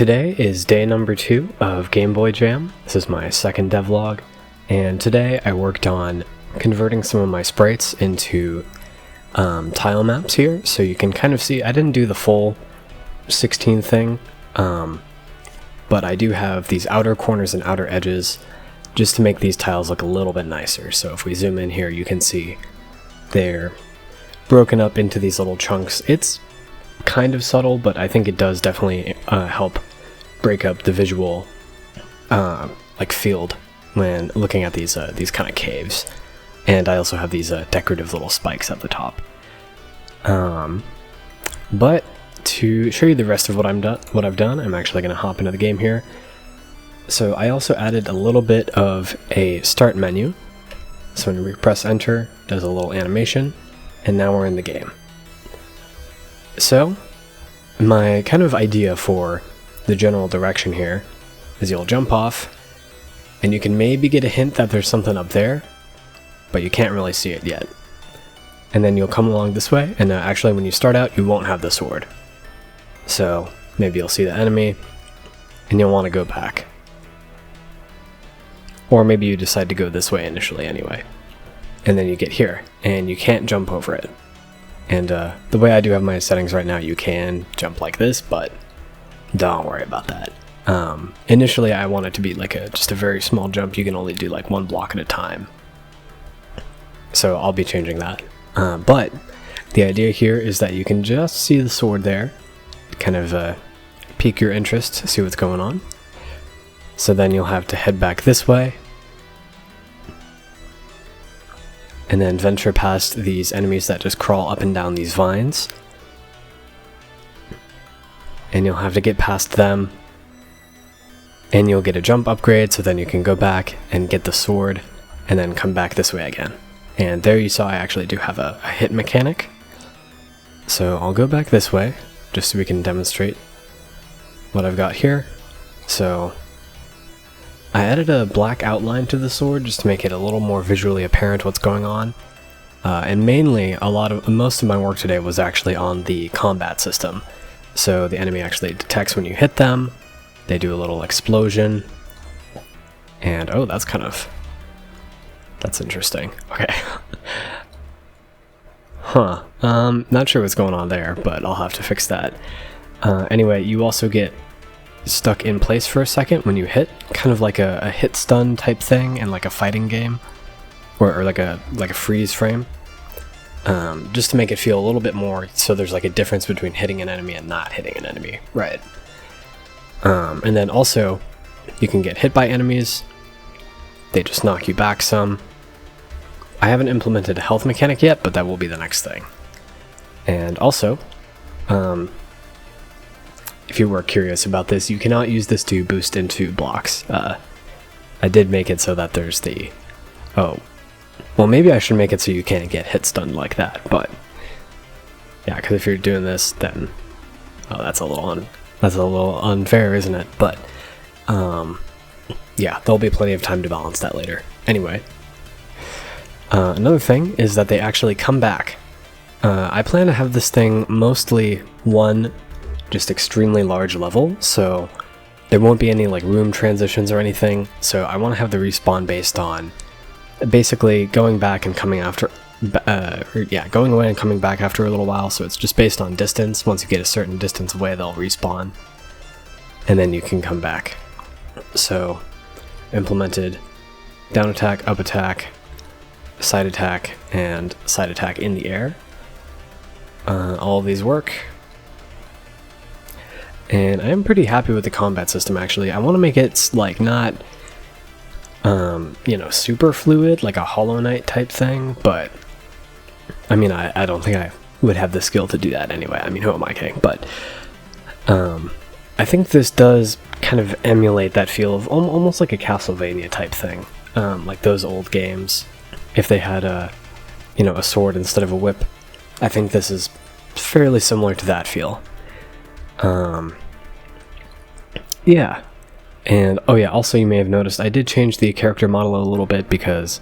Today is day number 2 of GBJAM. This is my second devlog, and today I worked on converting some of my sprites into tile maps here, so you can kind of see I didn't do the full 16 thing, but I do have these outer corners and outer edges just to make these tiles look a little bit nicer. So if we zoom in here, you can see they're broken up into these little chunks. It's kind of subtle, but I think it does definitely help break up the visual like field when looking at these kind of caves. And I also have these decorative little spikes at the top. But to show you the rest of what I've done, I'm actually going to hop into the game here. So I also added a little bit of a start menu. So when we press enter, it does a little animation, and now we're in the game. So my kind of idea for the general direction here is you'll jump off, and you can maybe get a hint that there's something up there, but you can't really see it yet. And then you'll come along this way, and actually when you start out, you won't have the sword. So maybe you'll see the enemy, and you'll want to go back. Or maybe you decide to go this way initially anyway. And then you get here, and you can't jump over it. And the way I do have my settings right now, you can jump like this, but don't worry about that. Initially, I want it to be like just a very small jump. You can only do like 1 block at a time. So I'll be changing that. But the idea here is that you can just see the sword there, kind of pique your interest, see what's going on. So then you'll have to head back this way, and then venture past these enemies that just crawl up and down these vines. And you'll have to get past them, and you'll get a jump upgrade, so then you can go back and get the sword, and then come back this way again. And there you saw I actually do have a hit mechanic. So I'll go back this way, just so we can demonstrate what I've got here. So I added a black outline to the sword just to make it a little more visually apparent what's going on. And mainly, most of my work today was actually on the combat system. So the enemy actually detects when you hit them, they do a little explosion, and oh, that's interesting. Okay. Huh. Not sure what's going on there, but I'll have to fix that. Anyway, you also get stuck in place for a second when you hit, kind of like a hit stun type thing in like a fighting game, or like a freeze frame, just to make it feel a little bit more so there's like a difference between hitting an enemy and not hitting an enemy, right? And then also you can get hit by enemies, they just knock you back some. I haven't implemented a health mechanic yet, but that will be the next thing. And also, if you were curious about this, you cannot use this to boost into blocks. I did make it so that there's the... Oh, well, maybe I should make it so you can't get hit stunned like that, but... Yeah, because if you're doing this, then... Oh, that's a little unfair, isn't it? But, yeah, there'll be plenty of time to balance that later. Anyway, another thing is that they actually come back. I plan to have this thing mostly one just extremely large level, so there won't be any like room transitions or anything. So I want to have the respawn based on basically going back and coming after, going away and coming back after a little while. So it's just based on distance. Once you get a certain distance away, they'll respawn, and then you can come back. So implemented down attack, up attack, side attack, and side attack in the air. All of these work. And I am pretty happy with the combat system, actually. I want to make it like not, super fluid, like a Hollow Knight type thing, but I mean, I don't think I would have the skill to do that anyway. I mean, who am I kidding? But I think this does kind of emulate that feel of almost like a Castlevania type thing, like those old games. If they had a sword instead of a whip, I think this is fairly similar to that feel. Yeah, and oh yeah, also you may have noticed I did change the character model a little bit because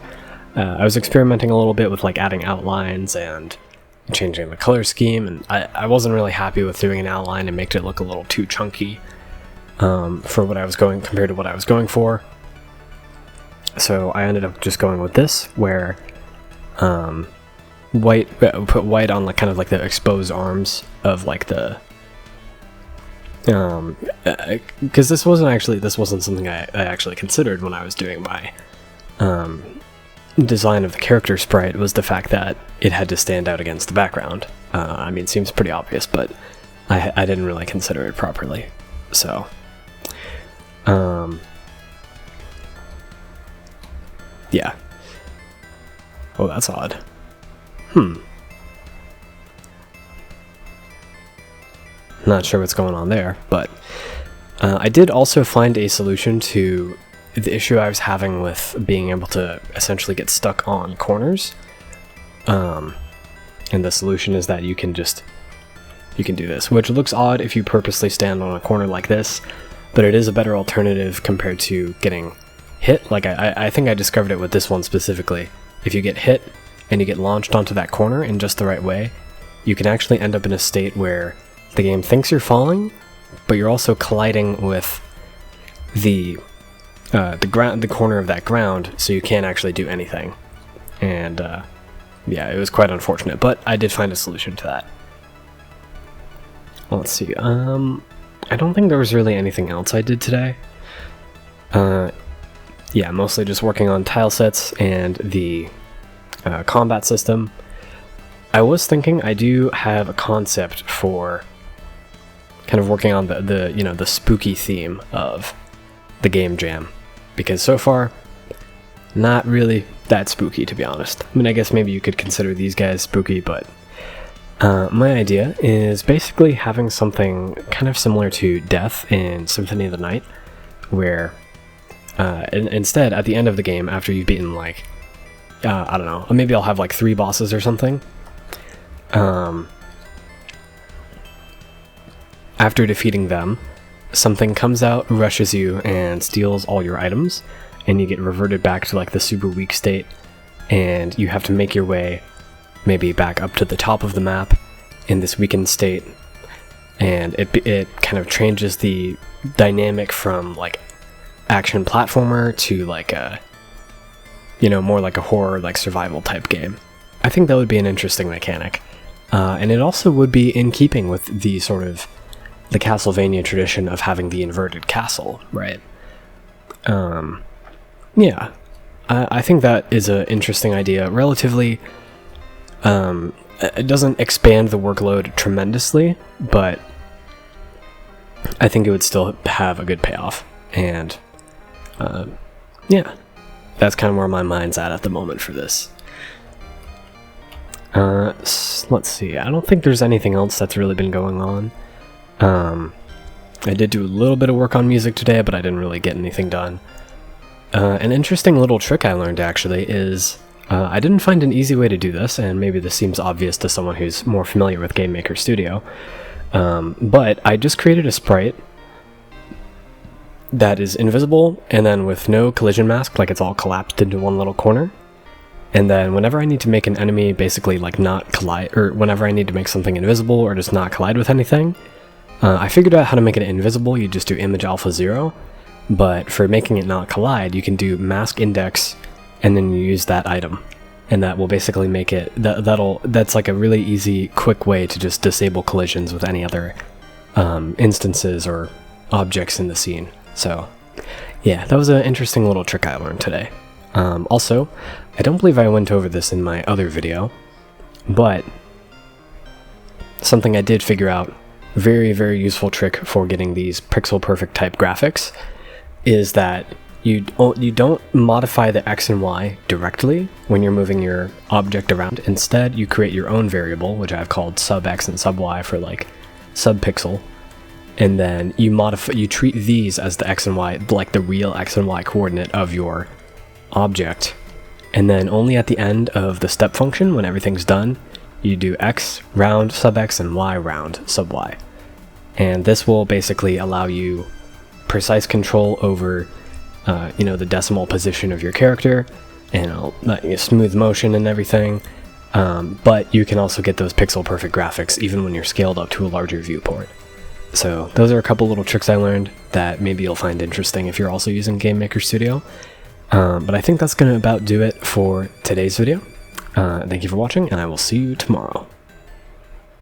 I was experimenting a little bit with like adding outlines and changing the color scheme, and I wasn't really happy with doing an outline and making it look a little too chunky. for what I was going compared to what I was going for. So I ended up just going with this, where put white on like kind of like the exposed arms of like the because this wasn't something I actually considered when I was doing my design of the character sprite, was the fact that it had to stand out against the background. I mean, it seems pretty obvious, but I didn't really consider it properly. So yeah. Oh, that's odd. Not sure what's going on there, but I did also find a solution to the issue I was having with being able to essentially get stuck on corners. And the solution is that you can do this, which looks odd if you purposely stand on a corner like this, but it is a better alternative compared to getting hit. Like I think I discovered it with this one specifically. If you get hit and you get launched onto that corner in just the right way, you can actually end up in a state where the game thinks you're falling, but you're also colliding with the corner of that ground, so you can't actually do anything. And yeah, it was quite unfortunate, but I did find a solution to that. Well, let's see. I don't think there was really anything else I did today. Yeah, mostly just working on tile sets and the combat system. I was thinking I do have a concept for kind of working on the spooky theme of the game jam, because so far not really that spooky, to be honest. I mean, I guess maybe you could consider these guys spooky, but my idea is basically having something kind of similar to Death in Symphony of the Night, where instead at the end of the game, after you've beaten like I don't know, maybe I'll have like 3 bosses or something. After defeating them, something comes out, rushes you, and steals all your items, and you get reverted back to like the super weak state, and you have to make your way maybe back up to the top of the map in this weakened state, and it kind of changes the dynamic from like action platformer to like a, more like a horror, like survival type game. I think that would be an interesting mechanic. And it also would be in keeping with the sort of the Castlevania tradition of having the inverted castle, right? Yeah, I think that is an interesting idea. Relatively, it doesn't expand the workload tremendously, but I think it would still have a good payoff. And yeah, that's kind of where my mind's at the moment for this. Let's see, I don't think there's anything else that's really been going on. I did do a little bit of work on music today, but I didn't really get anything done. An interesting little trick I learned actually is, I didn't find an easy way to do this, and maybe this seems obvious to someone who's more familiar with Game Maker Studio, but I just created a sprite that is invisible and then with no collision mask, like it's all collapsed into one little corner. And then whenever I need to make an enemy basically like not collide, or whenever I need to make something invisible or just not collide with anything, I figured out how to make it invisible. You just do image alpha 0, but for making it not collide, you can do mask index and then you use that item, and that will basically make it that's like a really easy, quick way to just disable collisions with any other instances or objects in the scene. So yeah, that was an interesting little trick I learned today. Also, I don't believe I went over this in my other video, but something I did figure out, very, very useful trick for getting these pixel perfect type graphics, is that you don't modify the X and Y directly when you're moving your object around. Instead, you create your own variable, which I've called sub X and sub Y for like sub pixel, and then you treat these as the X and Y, like the real X and Y coordinate of your object, and then only at the end of the step function, when everything's done, you do X round sub X and Y round sub Y. And this will basically allow you precise control over the decimal position of your character, and smooth motion and everything, but you can also get those pixel perfect graphics even when you're scaled up to a larger viewport. So those are a couple little tricks I learned that maybe you'll find interesting if you're also using Game Maker Studio. But I think that's going to about do it for today's video. Thank you for watching, and I will see you tomorrow.